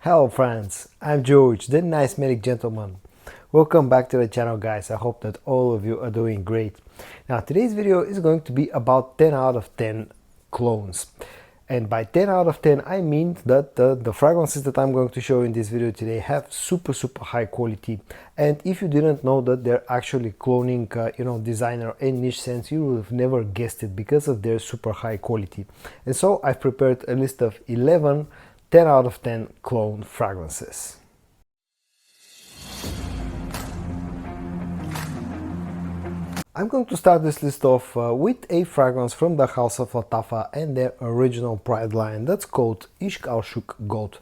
Hello friends, I'm George, the nice medic gentleman. Welcome back to the channel guys. I hope that all of you are doing great. Now today's video is going to be about 10 out of 10 clones. And by 10 out of 10 I mean that the fragrances that I'm going to show in this video today have super high quality. And if you didn't know that they're actually cloning designer and niche scents, you would have never guessed it because of their super high quality. And so I've prepared a list of 11 10 out of 10 clone fragrances. I'm going to start this list off with a fragrance from the house of Lattafa and their original Pride line that's called Ishq Gold.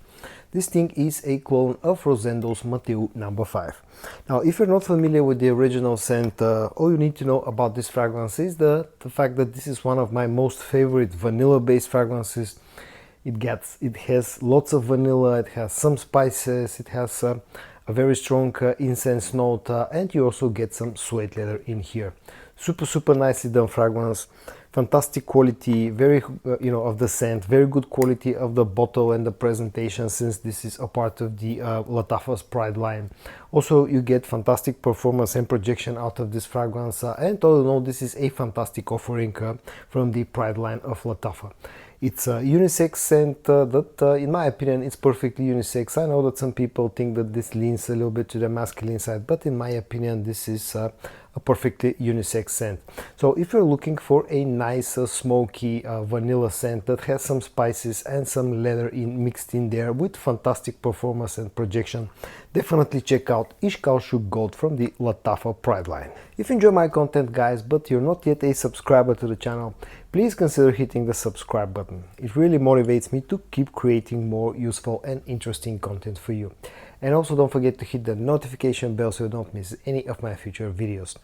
This thing is a clone of Rosendo's Mathieu No. 5. Now, if you're not familiar with the original scent, all you need to know about this fragrance is the fact that this is one of my most favorite vanilla-based fragrances. It has lots of vanilla, it has some spices, it has a very strong incense note, and you also get some suede leather in here. Super nicely done fragrance, fantastic quality, very of the scent, very good quality of the bottle and the presentation, since this is a part of the Lattafa's Pride line. Also, you get fantastic performance and projection out of this fragrance, and all in all, this is a fantastic offering from the Pride line of Lattafa. It's a unisex scent that, in my opinion, it's perfectly unisex. I know that some people think that this leans a little bit to the masculine side, but in my opinion, this is a perfectly unisex scent. So if you're looking for a nice smoky vanilla scent that has some spices and some leather mixed in there with fantastic performance and projection, definitely check out Ishq Gold from the Lattafa Pride line. If you enjoy my content guys, but you're not yet a subscriber to the channel, please consider hitting the subscribe button. It really motivates me to keep creating more useful and interesting content for you. And also don't forget to hit the notification bell so you don't miss any of my future videos.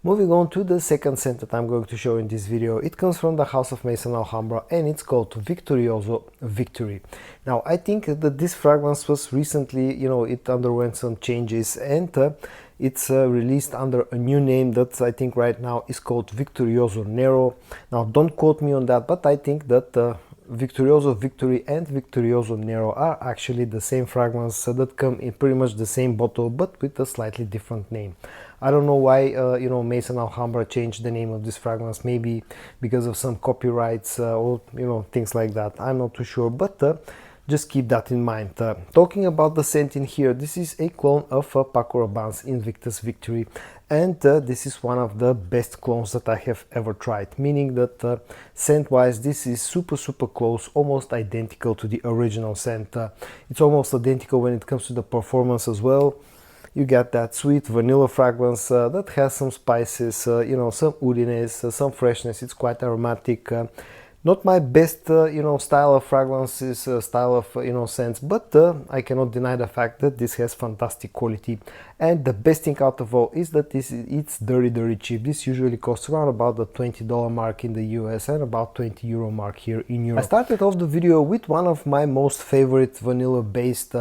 Moving on to the second scent that I'm going to show in this video, it comes from the house of Maison Alhambra and it's called Victorioso Victory. Now I think that this fragrance was recently, it underwent some changes and it's released under a new name that I think right now is called Victorioso Nero. Now don't quote me on that, but I think that Victorioso Victory and Victorioso Nero are actually the same fragrance that come in pretty much the same bottle but with a slightly different name. I don't know why Maison Alhambra changed the name of this fragrance, maybe because of some copyrights or things like that. I'm not too sure, but just keep that in mind. Talking about the scent in here, this is a clone of Paco Rabanne's Invictus Victory, and this is one of the best clones that I have ever tried, meaning that scent wise this is super close, almost identical to the original scent. It's almost identical when it comes to the performance as well. You get that sweet vanilla fragrance that has some spices, some woodiness, some freshness. It's quite aromatic. Not my best, style of fragrances, style of, scents, but I cannot deny the fact that this has fantastic quality. And the best thing out of all is that it's very cheap. This usually costs around about the $20 mark in the US and about €20 mark here in Europe. I started off the video with one of my most favorite vanilla-based,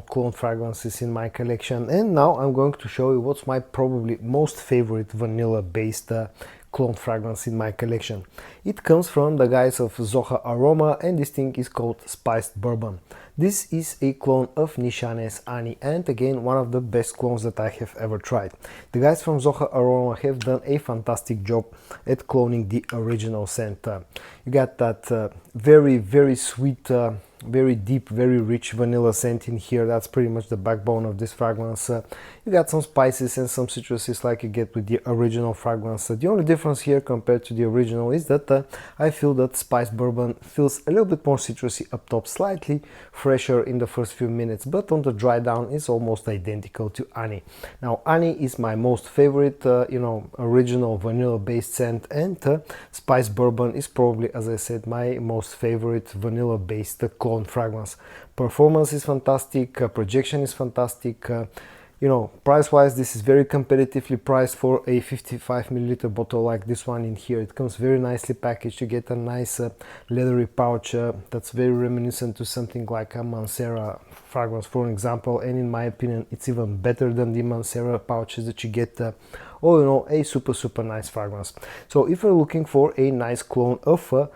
clone fragrances in my collection, and now I'm going to show you what's my probably most favorite vanilla-based clone fragrance in my collection. It comes from the guys of Zoha Aroma and this thing is called Spiced Bourbon. This is a clone of Nishane's Ani and again one of the best clones that I have ever tried. The guys from Zoha Aroma have done a fantastic job at cloning the original scent. You got that very sweet, very deep, very rich vanilla scent in here. That's pretty much the backbone of this fragrance. You got some spices and some citruses like you get with the original fragrance. The only difference here compared to the original is that I feel that Spiced Bourbon feels a little bit more citrusy up top, slightly fresher in the first few minutes, but on the dry down it's almost identical to Ani. Now Ani is my most favorite original vanilla based scent, and Spiced Bourbon is probably, as I said, my most favorite vanilla based clone fragrance. Performance is fantastic, projection is fantastic. Price wise this is very competitively priced for a 55 milliliter bottle like this one in here. It comes very nicely packaged. You get a nice leathery pouch that's very reminiscent to something like a Mancera fragrance, for example, and in my opinion it's even better than the Mancera pouches that you get. All in all, a super nice fragrance. So if you're looking for a nice clone of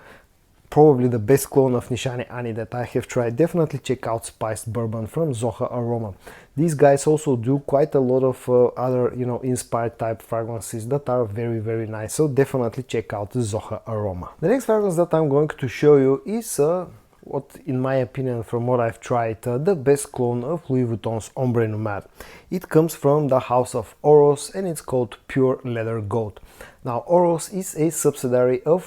probably the best clone of Nishane Ani that I have tried. Definitely check out Spiced Bourbon from Zoha Aroma. These guys also do quite a lot of other, you know, inspired type fragrances that are very, very nice. So definitely check out the Zoha Aroma. The next fragrance that I'm going to show you is what, in my opinion, from what I've tried, the best clone of Louis Vuitton's Ombre Nomade. It comes from the house of Oros and it's called Pure Leather Gold. Now, Oros is a subsidiary of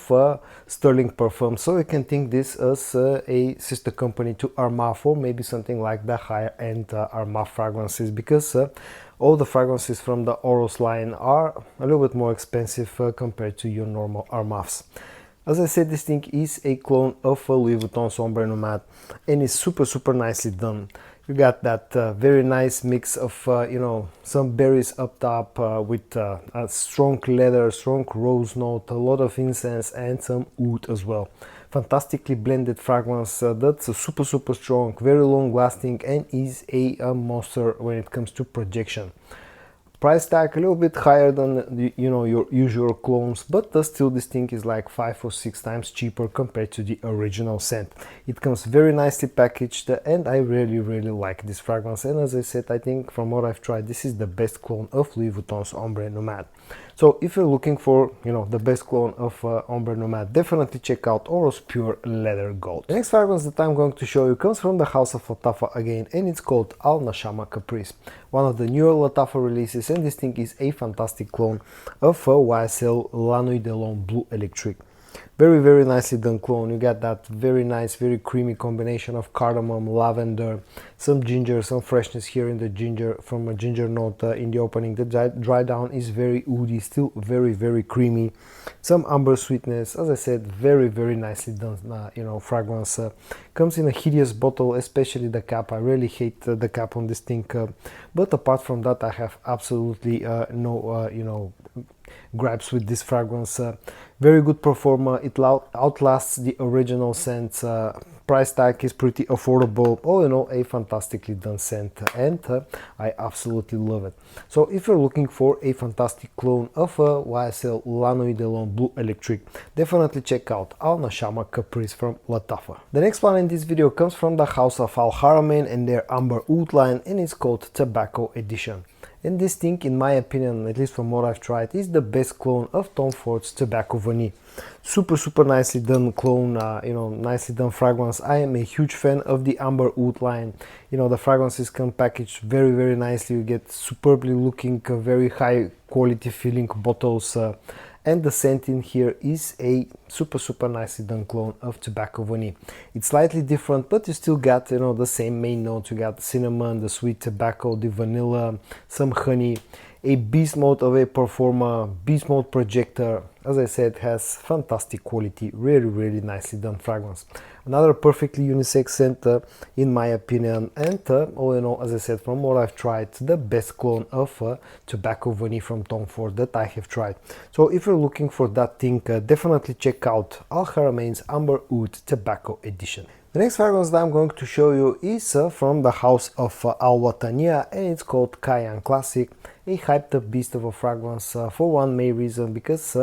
Sterling Parfum, so you can think this as a sister company to Armaf, or maybe something like the higher end Armaf fragrances, because all the fragrances from the Oros line are a little bit more expensive compared to your normal Armafs. As I said, this thing is a clone of Louis Vuitton's Ombre Nomade and is super nicely done. You got that very nice mix of, you know, some berries up top with a strong leather, strong rose note, a lot of incense and some oud as well. Fantastically blended fragrance that's super strong, very long lasting, and is a monster when it comes to projection. Price tag a little bit higher than the, you know, your usual clones, but still this thing is like 5 or 6 times cheaper compared to the original scent. It comes very nicely packaged and I really like this fragrance, and as I said, I think from what I've tried, this is the best clone of Louis Vuitton's Ombre Nomade. So if you're looking for, you know, the best clone of Ombre Nomade, definitely check out Oros Pure Leather Gold. The next fragrance that I'm going to show you comes from the house of Lattafa again, and it's called Aln Shama Caprice, one of the newer Lattafa releases, and this thing is a fantastic clone of YSL La Nuit de l'Homme Blue Electric. Very nicely done clone. You got that very nice, very creamy combination of cardamom, lavender, some ginger, some freshness here in the ginger, from a ginger note in the opening. The dry down is very woody, still very creamy. Some amber sweetness. As I said, very nicely done, you know, fragrance. Comes in a hideous bottle, especially the cap. I really hate the cap on this thing, but apart from that, I have absolutely no, you know, grabs with this fragrance. Very good performer. It outlasts the original scent. Price tag is pretty affordable. All in all, a fantastically done scent, and I absolutely love it. So if you're looking for a fantastic clone of YSL La Nuit de l'Homme Blue Electric, definitely check out Aln Shama Caprice from Lattafa. The next one in this video comes from the house of Alhar and their Amber Oud line, and it's called Tobacco Edition. And this thing, in my opinion, at least from what I've tried, is the best clone of Tom Ford's Tobacco Vanille. Super nicely done clone, you know, nicely done fragrance. I am a huge fan of the Amber Oud line. You know, the fragrances come packaged very nicely. You get superbly looking, very high quality feeling bottles. And the scent in here is a super nicely done clone of Tobacco Vanille. It's slightly different, but you still got, you know, the same main notes. You got the cinnamon, the sweet tobacco, the vanilla, some honey. A beast mode of a performer, beast mode projector. As I said, has fantastic quality, really nicely done fragrance. Another perfectly unisex scent in my opinion, and all in all, as I said, from what I've tried, the best clone of Tobacco Vanille from Tom Ford that I have tried. So if you're looking for that thing, definitely check out Alharamain's Amber Oud Tobacco Edition. The next fragrance that I'm going to show you is from the house of Wataniah, and it's called Kayaan Classic, a hyped up beast of a fragrance for one main reason, because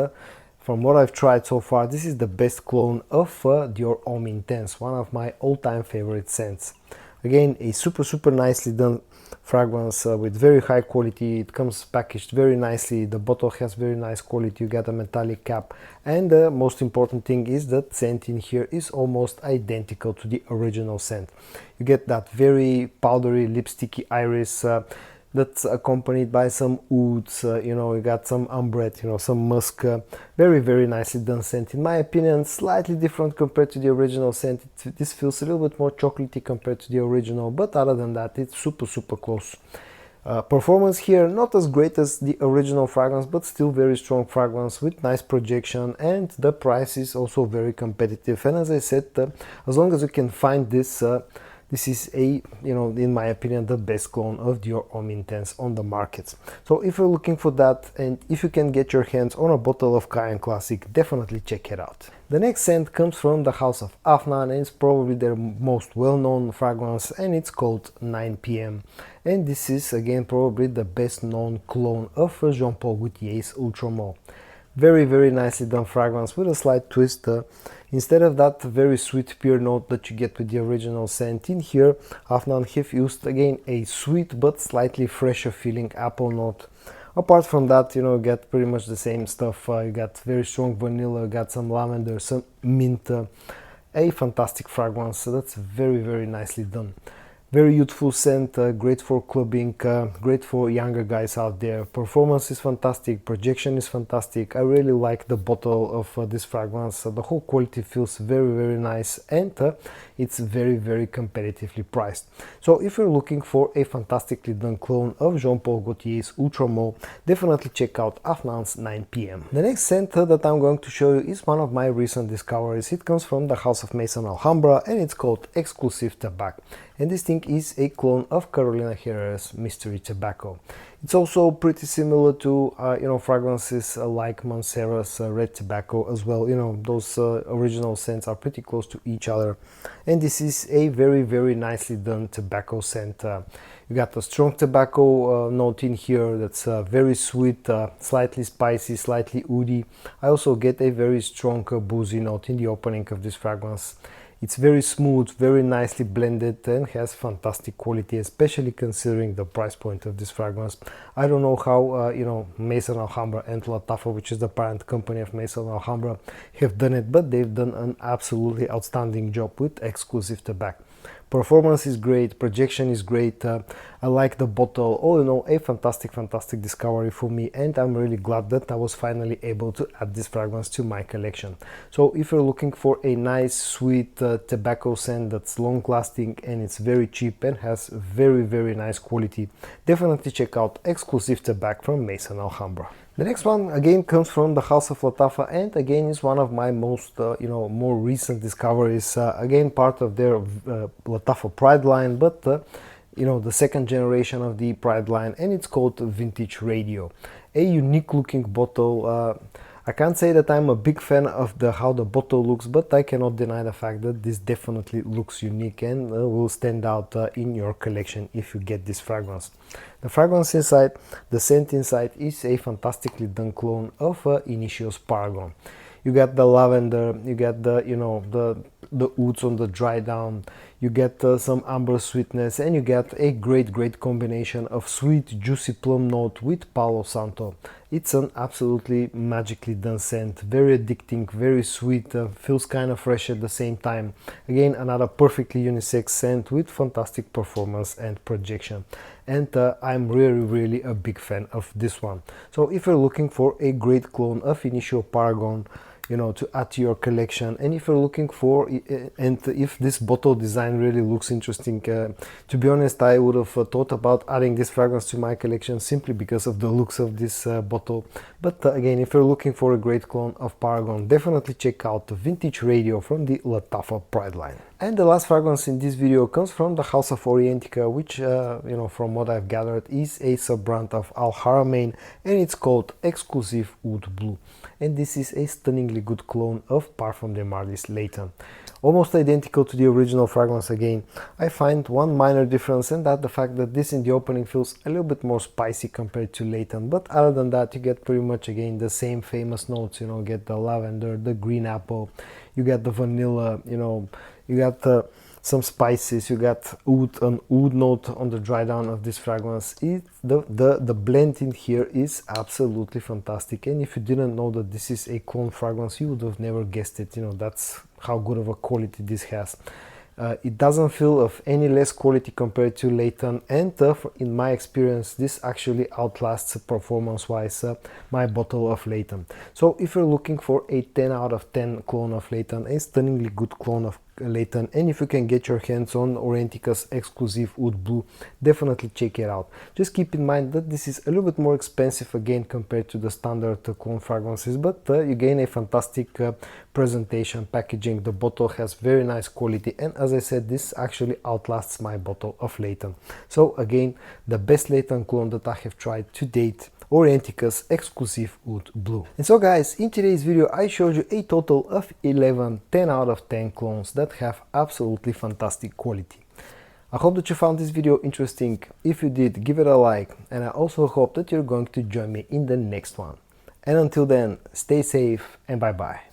from what I've tried so far, this is the best clone of Dior Homme Intense, one of my all-time favorite scents. Again, a super nicely done fragrance with very high quality. It comes packaged very nicely. The bottle has very nice quality. You get a metallic cap, and the most important thing is that scent in here is almost identical to the original scent. You get that very powdery lipsticky iris that's accompanied by some ouds, you know, you got some ambrette, you know, some musk. Very nicely done scent. In my opinion, slightly different compared to the original scent. This feels a little bit more chocolatey compared to the original, but other than that, it's super close. Performance here, not as great as the original fragrance, but still very strong fragrance with nice projection, and the price is also very competitive. And as I said, as long as you can find this, this is a, you know, in my opinion, the best clone of Dior Homme Intense on the market. So if you're looking for that, and if you can get your hands on a bottle of Kayaan Classic, definitely check it out. The next scent comes from the house of Afan, and it's probably their most well-known fragrance, and it's called 9 PM. And this is again probably the best known clone of Jean Paul Gaultier's Ultra Mauve. Very nicely done fragrance with a slight twist. Instead of that very sweet pear note that you get with the original scent, in here Afan have used again a sweet but slightly fresher feeling apple note. Apart from that, you know, you get pretty much the same stuff. You got very strong vanilla, you got some lavender, some mint, a fantastic fragrance. So that's very nicely done. Very youthful scent, great for clubbing, great for younger guys out there. Performance is fantastic, projection is fantastic. I really like the bottle of this fragrance. The whole quality feels very nice, and it's very competitively priced. So if you're looking for a fantastically done clone of Jean Paul Gaultier's Ultra Mauve, definitely check out Afan's 9 PM. The next scent that I'm going to show you is one of my recent discoveries. It comes from the house of Maison Alhambra, and it's called Exclusive Tobacco. And this thing is a clone of Carolina Herrera's Mystery Tobacco. It's also pretty similar to you know, fragrances like Mancera's Red Tobacco as well. You know, those original scents are pretty close to each other, and this is a very nicely done tobacco scent. You got a strong tobacco note in here that's very sweet, slightly spicy, slightly woody. I also get a very strong boozy note in the opening of this fragrance. It's very smooth, very nicely blended, and has fantastic quality, especially considering the price point of this fragrance. I don't know how you know, Maison Alhambra and Lattafa, which is the parent company of Maison Alhambra, have done it, but they've done an absolutely outstanding job with Exclusive Tobacco. Performance is great, projection is great, I like the bottle. All in all, a fantastic discovery for me, and I'm really glad that I was finally able to add this fragrance to my collection. So if you're looking for a nice sweet tobacco scent that's long lasting and it's very cheap and has very nice quality, definitely check out Exclusive Tobacco from Maison Alhambra. The next one again comes from the house of Lattafa, and again is one of my most you know, more recent discoveries. Again, part of their Lattafa Pride line, but you know, the second generation of the Pride line, and it's called Vintage Radio. A unique looking bottle. I can't say that I'm a big fan of how the bottle looks, but I cannot deny the fact that this definitely looks unique and will stand out in your collection if you get this fragrance. The fragrance inside, the scent inside, is a fantastically done clone of Initio's Paragon. You got the lavender, you get the, you know, the woods on the dry down, you get some amber sweetness, and you get a great combination of sweet juicy plum note with Palo Santo. It's an absolutely magically done scent, very addicting, very sweet, feels kind of fresh at the same time. Again, another perfectly unisex scent with fantastic performance and projection, and I'm really a big fan of this one. So if you're looking for a great clone of Initio Paragon, you know, to add to your collection, and if you're looking for, and if this bottle design really looks interesting, to be honest, I would have thought about adding this fragrance to my collection simply because of the looks of this bottle. But again, if you're looking for a great clone of Paragon, definitely check out the Vintage Radio from the Lattafa Pride line. And the last fragrance in this video comes from the house of Orientica, which you know, from what I've gathered, is a sub-brand of Alhar, and it's called Exclusive Oud Blue. And this is a stunningly good clone of Parfum de Marly's Layton. Almost identical to the original fragrance again. I find one minor difference, and that the fact that this in the opening feels a little bit more spicy compared to Layton, but other than that you get pretty much again the same famous notes. You know, get the lavender, the green apple, you get the vanilla, you know, you got some spices, you got an oud note on the dry down of this fragrance. The blend in here is absolutely fantastic, and if you didn't know that this is a clone fragrance, you would have never guessed it. You know, that's how good of a quality this has. It doesn't feel of any less quality compared to Layton, and in my experience this actually outlasts performance wise my bottle of Layton. So if you're looking for a 10 out of 10 clone of Layton, a stunningly good clone of Layton, and if you can get your hands on Orientica's Exclusive Oud Blue, definitely check it out. Just keep in mind that this is a little bit more expensive again compared to the standard clone fragrances, but you gain a fantastic presentation, packaging. The bottle has very nice quality, and as I said, this actually outlasts my bottle of Layton. So again, the best Layton clone that I have tried to date, Orientica's Exclusive Oud Blue. And so guys, in today's video I showed you a total of 11 10 out of 10 clones that have absolutely fantastic quality. I hope that you found this video interesting. If you did, give it a like, and I also hope that you're going to join me in the next one. And until then, stay safe and bye bye.